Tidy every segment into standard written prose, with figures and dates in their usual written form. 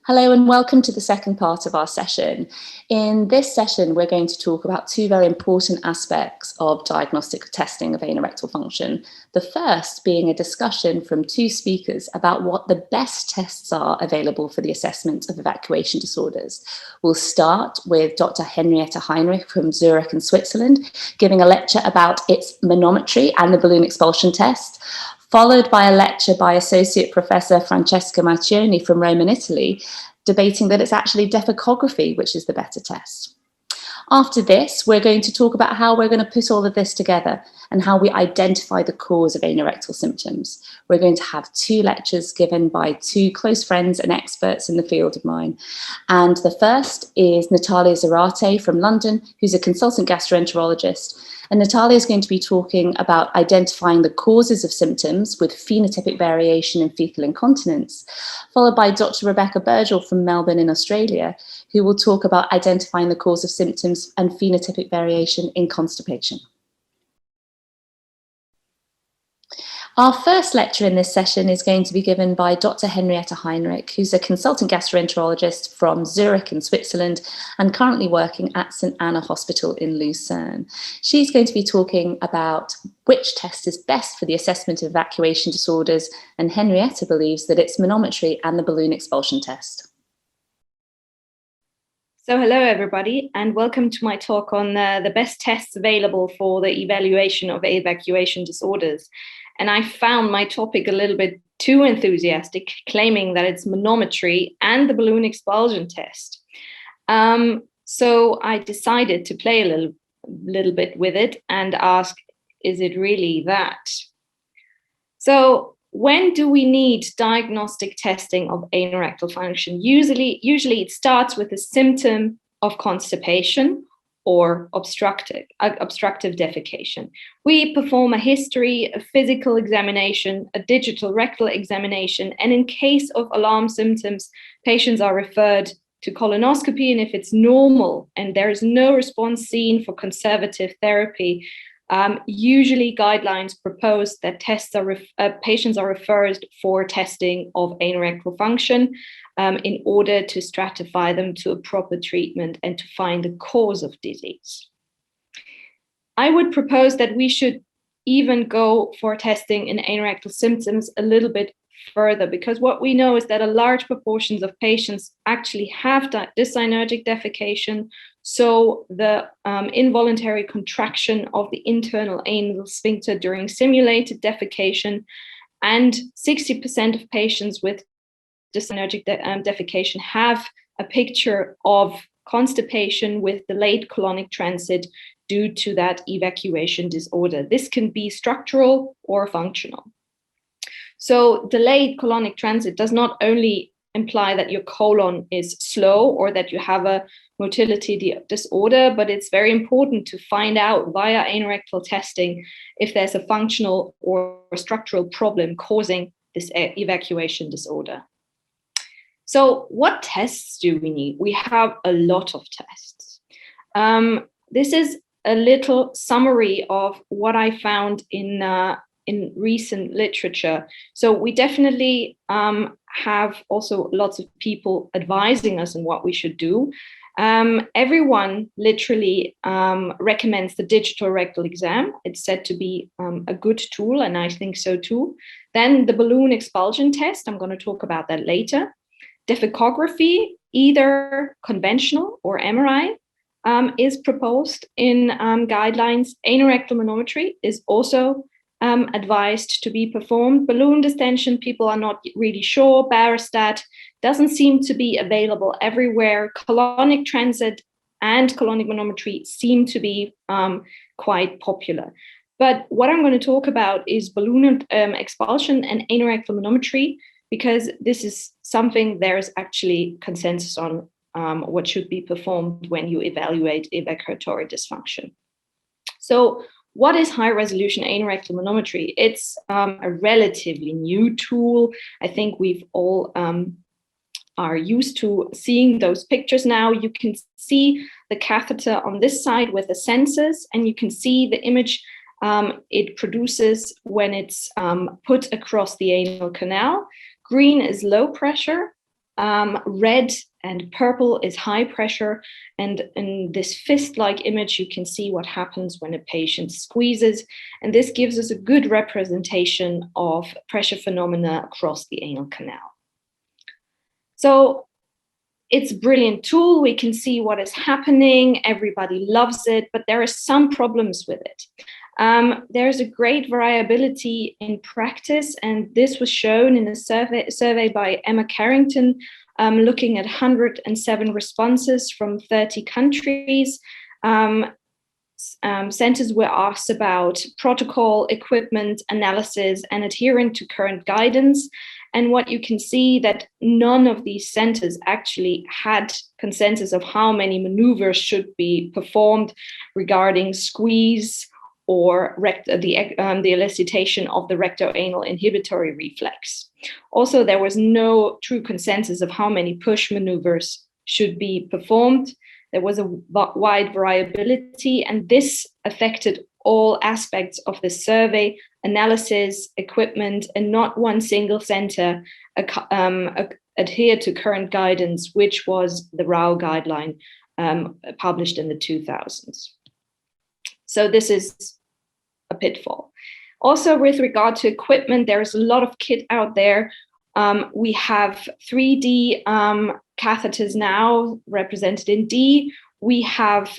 Hello and welcome to the second part of our session. In this session, we're going to talk about two very important aspects of diagnostic testing of anorectal function. The first being a discussion from two speakers about what the best tests are available for the assessment of evacuation disorders. We'll start with Dr. Henrietta Heinrich from Zurich in Switzerland, giving a lecture about its manometry and the balloon expulsion test, followed by a lecture by Associate Professor Francesca Marchioni from Rome in Italy, debating that it's actually dephecography which is the better test. After this, we're going to talk about how we're going to put all of this together and how we identify the cause of anorectal symptoms. We're going to have two lectures given by two close friends and experts in the field of mine. And the first is Natalia Zarate from London, who's a consultant gastroenterologist. And Natalia is going to be talking about identifying the causes of symptoms with phenotypic variation in fecal incontinence, followed by Dr. Rebecca Burgell from Melbourne in Australia, who will talk about identifying the cause of symptoms and phenotypic variation in constipation. Our first lecture in this session is going to be given by Dr. Henrietta Heinrich, who's a consultant gastroenterologist from Zurich in Switzerland and currently working at St. Anna Hospital in Lucerne. She's going to be talking about which test is best for the assessment of evacuation disorders, and Henrietta believes that it's manometry and the balloon expulsion test. So hello everybody, and welcome to my talk on the best tests available for the evaluation of evacuation disorders. And I found my topic a little bit too enthusiastic, claiming that it's manometry and the balloon expulsion test. So I decided to play a little bit with it and ask, is it really that? So when do we need diagnostic testing of anorectal function? Usually it starts with a symptom of constipation or obstructive defecation. We perform a history, a physical examination, a digital rectal examination, and in case of alarm symptoms, patients are referred to colonoscopy, and if it's normal and there is no response seen for conservative therapy, usually guidelines propose that patients are referred for testing of anorectal function in order to stratify them to a proper treatment and to find the cause of disease. I would propose that we should even go for testing in anorectal symptoms a little bit further, because what we know is that a large proportion of patients actually have dysynergic defecation, so the involuntary contraction of the internal anal sphincter during simulated defecation, and 60% of patients with dysynergic defecation have a picture of constipation with delayed colonic transit due to that evacuation disorder. This can be structural or functional. So delayed colonic transit does not only imply that your colon is slow or that you have a motility disorder, but it's very important to find out via anorectal testing if there's a functional or structural problem causing this evacuation disorder. So what tests do we need? We have a lot of tests. This is a little summary of what I found in recent literature. So we definitely have also lots of people advising us on what we should do. Everyone literally recommends the digital rectal exam. It's said to be a good tool, and I think so too. Then the balloon expulsion test, I'm going to talk about that later. Dephecography, either conventional or MRI, is proposed in guidelines. Anorectal manometry is also advised to be performed. Balloon distension, people are not really sure. Barostat doesn't seem to be available everywhere. Colonic transit and colonic manometry seem to be quite popular. But what I'm going to talk about is balloon expulsion and anorectal manometry, because this is something there is actually consensus on what should be performed when you evaluate evacuatory dysfunction. So what is high-resolution anorectal manometry? It's a relatively new tool. I think we've all are used to seeing those pictures now. You can see the catheter on this side with the sensors, and you can see the image it produces when it's put across the anal canal. Green is low pressure, Red and purple is high pressure. And in this fist-like image, you can see what happens when a patient squeezes. And this gives us a good representation of pressure phenomena across the anal canal. So it's a brilliant tool. We can see what is happening. Everybody loves it, but there are some problems with it. There's a great variability in practice, and this was shown in a survey by Emma Carrington, looking at 107 responses from 30 countries. Centers were asked about protocol, equipment, analysis, and adherence to current guidance. And what you can see that none of these centers actually had consensus of how many maneuvers should be performed regarding squeeze or the elicitation of the rectoanal inhibitory reflex. Also, there was no true consensus of how many push maneuvers should be performed. There was a wide variability, and this affected all aspects of the survey, analysis, equipment, and not one single center adhered to current guidance, which was the RAU guideline published in the 2000s. So this is a pitfall. Also, with regard to equipment, there's a lot of kit out there. We have 3D catheters now represented in D. We have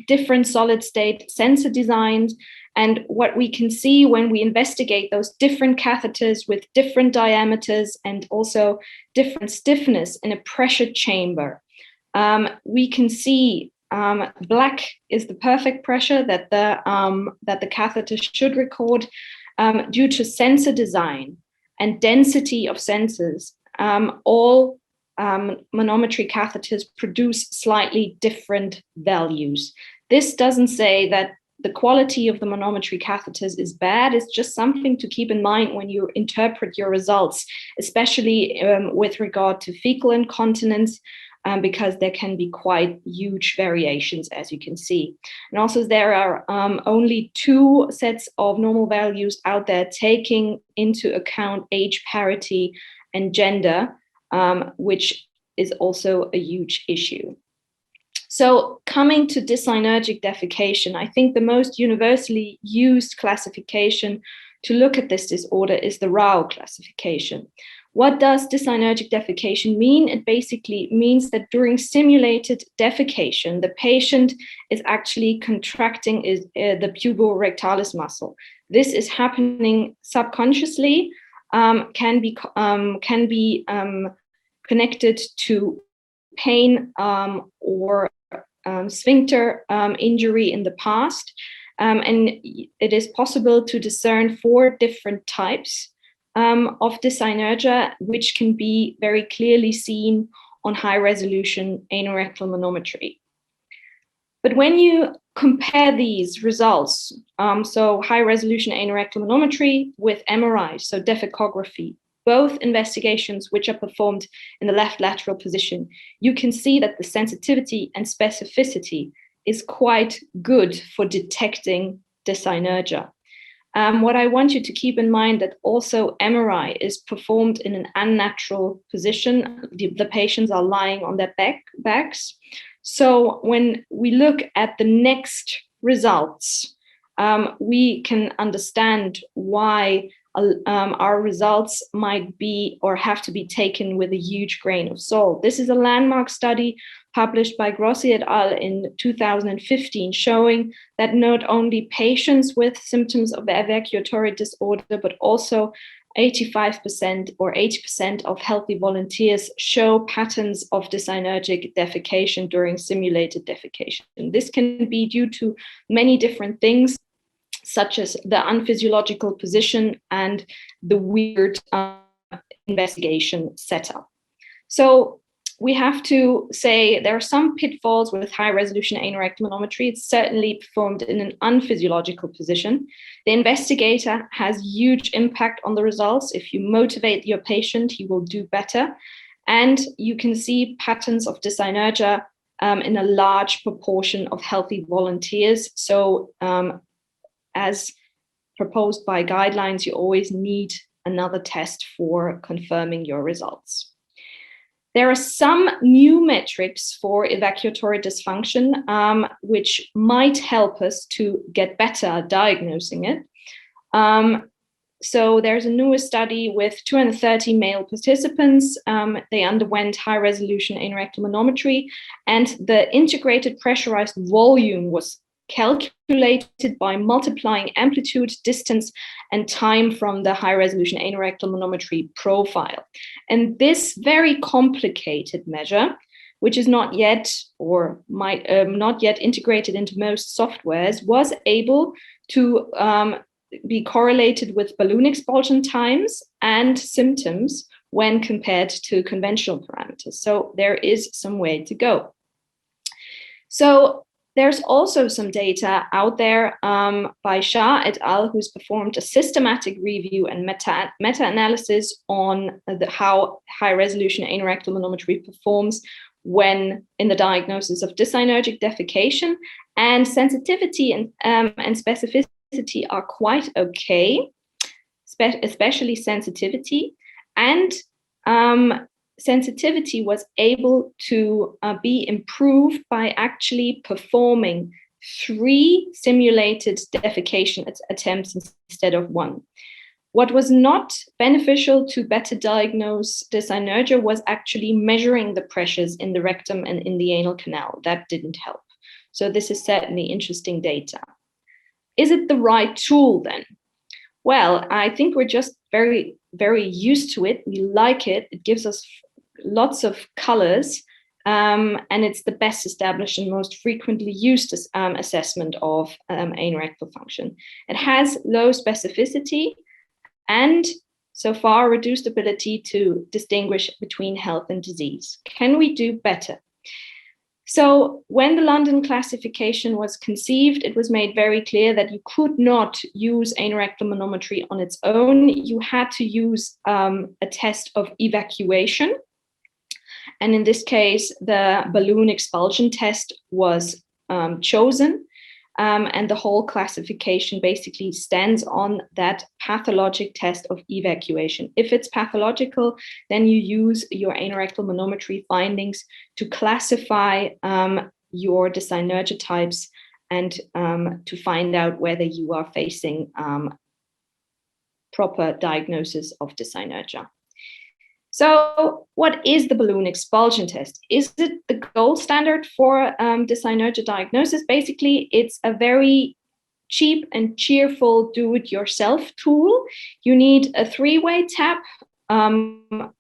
different solid state sensor designs. And what we can see when we investigate those different catheters with different diameters and also different stiffness in a pressure chamber, we can see black is the perfect pressure that the catheter should record due to sensor design and density of sensors. All manometry catheters produce slightly different values. This doesn't say that the quality of the manometry catheters is bad. It's just something to keep in mind when you interpret your results, especially with regard to fecal incontinence, because there can be quite huge variations, as you can see. And also there are only 2 sets of normal values out there taking into account age parity and gender, which is also a huge issue. So coming to dyssynergic defecation, I think the most universally used classification to look at this disorder is the RAU classification. What does dyssynergic defecation mean? It basically means that during simulated defecation, the patient is actually contracting the puborectalis muscle. This is happening subconsciously, can be connected to pain or sphincter injury in the past. And it is possible to discern 4 different types of dyssynergia, which can be very clearly seen on high resolution anorectal manometry. But when you compare these results, so high resolution anorectal manometry with MRI, so defecography, both investigations which are performed in the left lateral position, you can see that the sensitivity and specificity is quite good for detecting dyssynergia. What I want you to keep in mind that also MRI is performed in an unnatural position. The patients are lying on their backs. So when we look at the next results, we can understand why our results might be or have to be taken with a huge grain of salt. This is a landmark study published by Grossi et al. In 2015, showing that not only patients with symptoms of evacuatory disorder, but also 85% or 80% of healthy volunteers show patterns of dyssynergic defecation during simulated defecation. This can be due to many different things, such as the unphysiological position and the weird investigation setup. So we have to say there are some pitfalls with high resolution anorectal manometry. It's certainly performed in an unphysiological position. The investigator has huge impact on the results. If you motivate your patient, he will do better. And you can see patterns of dyssynergia in a large proportion of healthy volunteers. So as proposed by guidelines, you always need another test for confirming your results. There are some new metrics for evacuatory dysfunction, which might help us to get better at diagnosing it. So there's a newer study with 230 male participants. They underwent high-resolution anorectal manometry, and the integrated pressurized volume was calculated by multiplying amplitude, distance, and time from the high-resolution anorectal manometry profile. And this very complicated measure, which is not yet or might not yet integrated into most softwares, was able to be correlated with balloon expulsion times and symptoms when compared to conventional parameters. So there is some way to go. So there's also some data out there by Shah et al., who's performed a systematic review and meta-analysis on how high-resolution anorectal manometry performs when in the diagnosis of dyssynergic defecation, and sensitivity and specificity are quite okay, especially sensitivity. And sensitivity was able to be improved by actually performing 3 simulated defecation attempts instead of 1. What was not beneficial to better diagnose dyssynergia was actually measuring the pressures in the rectum and in the anal canal. That didn't help. So this is certainly interesting data. Is it the right tool then? Well, I think we're just very, very used to it. We like it. It gives us lots of colors, and it's the best established and most frequently used assessment of anorectal function. It has low specificity and so far reduced ability to distinguish between health and disease. Can we do better? So when the London classification was conceived, it was made very clear that you could not use anorectal manometry on its own. You had to use a test of evacuation. And in this case, the balloon expulsion test was chosen. And the whole classification basically stands on that pathologic test of evacuation. If it's pathological, then you use your anorectal manometry findings to classify your dyssynergia types and to find out whether you are facing proper diagnosis of dyssynergia. So what is the balloon expulsion test? Is it the gold standard for dyssynergia diagnosis? Basically, it's a very cheap and cheerful do-it-yourself tool. You need a 3-way tap,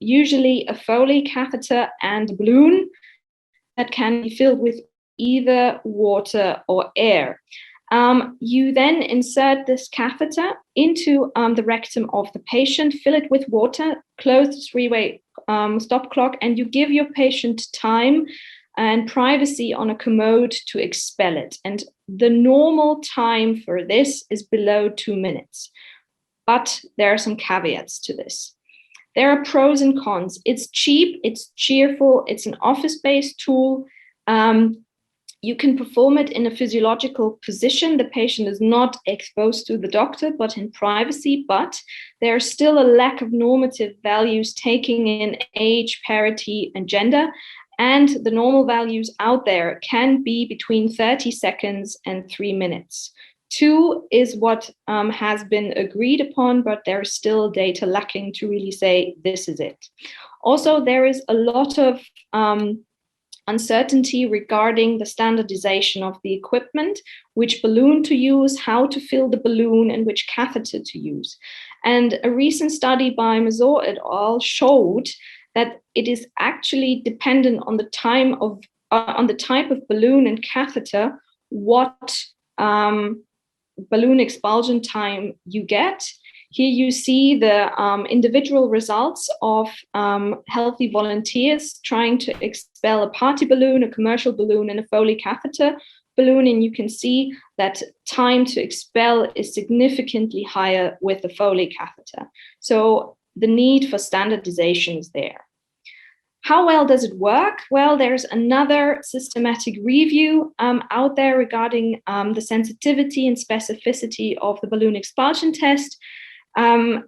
usually a Foley catheter and a balloon that can be filled with either water or air. You then insert this catheter into the rectum of the patient, fill it with water, close the 3-way stop clock, and you give your patient time and privacy on a commode to expel it. And the normal time for this is below 2 minutes. But there are some caveats to this. There are pros and cons. It's cheap, it's cheerful, it's an office-based tool. You can perform it in a physiological position. The patient is not exposed to the doctor, but in privacy. But there's still a lack of normative values taking in age, parity, and gender. And the normal values out there can be between 30 seconds and 3 minutes. 2 is what has been agreed upon, but there's still data lacking to really say this is it. Also, there is a lot of uncertainty regarding the standardization of the equipment, which balloon to use, how to fill the balloon, and which catheter to use. And a recent study by Mazur et al. Showed that it is actually dependent on the time of on the type of balloon and catheter, what balloon expulsion time you get. Here you see the individual results of healthy volunteers trying to expel a party balloon, a commercial balloon, and a Foley catheter balloon. And you can see that time to expel is significantly higher with the Foley catheter. So the need for standardization is there. How well does it work? Well, there's another systematic review out there regarding the sensitivity and specificity of the balloon expulsion test.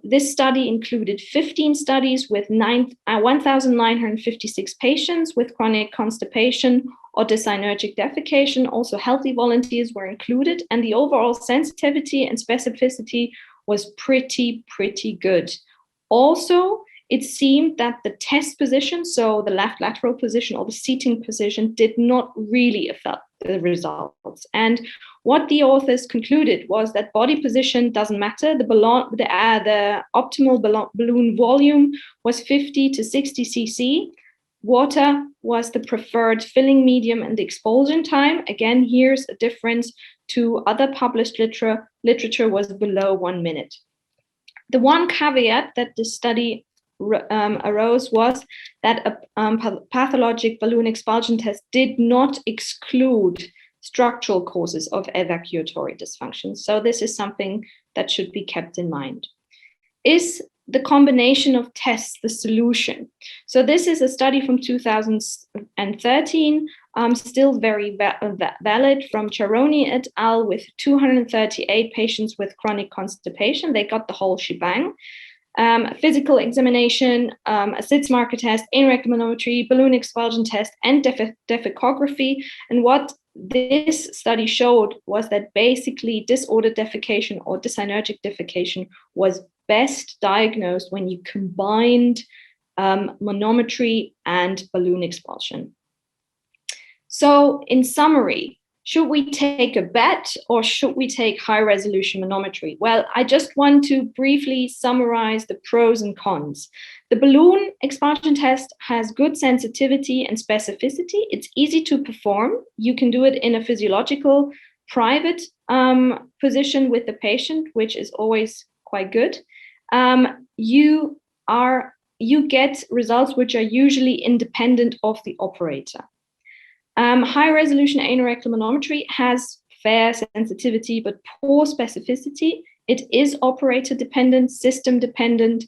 This study included 15 studies with 1,956 patients with chronic constipation or dyssynergic defecation. Also, healthy volunteers were included, and the overall sensitivity and specificity was pretty good. Also, it seemed that the test position, so the left lateral position or the seating position, did not really affect the results. And what the authors concluded was that body position doesn't matter. The optimal balloon volume was 50 to 60 cc. Water was the preferred filling medium, and the expulsion time, again, here's a difference to other published literature, was below 1 minute. The one caveat that this study arose was that a pathologic balloon expulsion test did not exclude structural causes of evacuatory dysfunction. So this is something that should be kept in mind. Is the combination of tests the solution? So this is a study from 2013, still very valid, from Charoni et al. With 238 patients with chronic constipation. They got the whole shebang. Physical examination, a SIDS marker test, anal rectal manometry, balloon expulsion test, and defecography. And what this study showed was that basically disordered defecation or dyssynergic defecation was best diagnosed when you combined manometry and balloon expulsion. So in summary, should we take a bet or should we take high resolution manometry? Well, I just want to briefly summarize the pros and cons. The balloon expulsion test has good sensitivity and specificity. It's easy to perform. You can do it in a physiological private position with the patient, which is always quite good. You get results which are usually independent of the operator. High resolution anal rectal manometry has fair sensitivity but poor specificity. It is operator dependent, system dependent,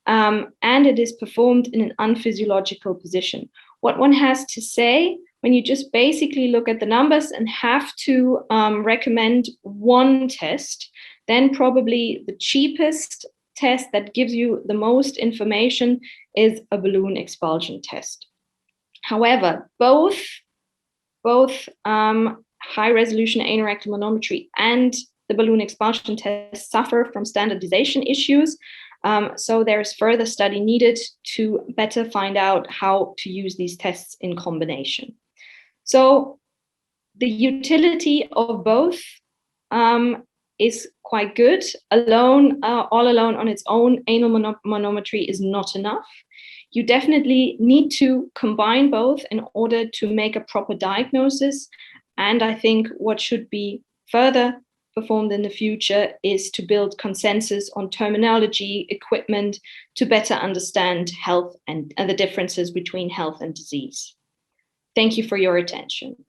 and it is performed in an unphysiological position. What one has to say, when you just basically look at the numbers and have to recommend one test, then probably the cheapest test that gives you the most information is a balloon expulsion test. However, both high resolution anal rectal manometry and the balloon expulsion test suffer from standardization issues. So there is further study needed to better find out how to use these tests in combination. So the utility of both is quite good. All alone on its own, anal manometry is not enough. You definitely need to combine both in order to make a proper diagnosis. And I think what should be further performed in the future is to build consensus on terminology, equipment, to better understand health and the differences between health and disease. Thank you for your attention.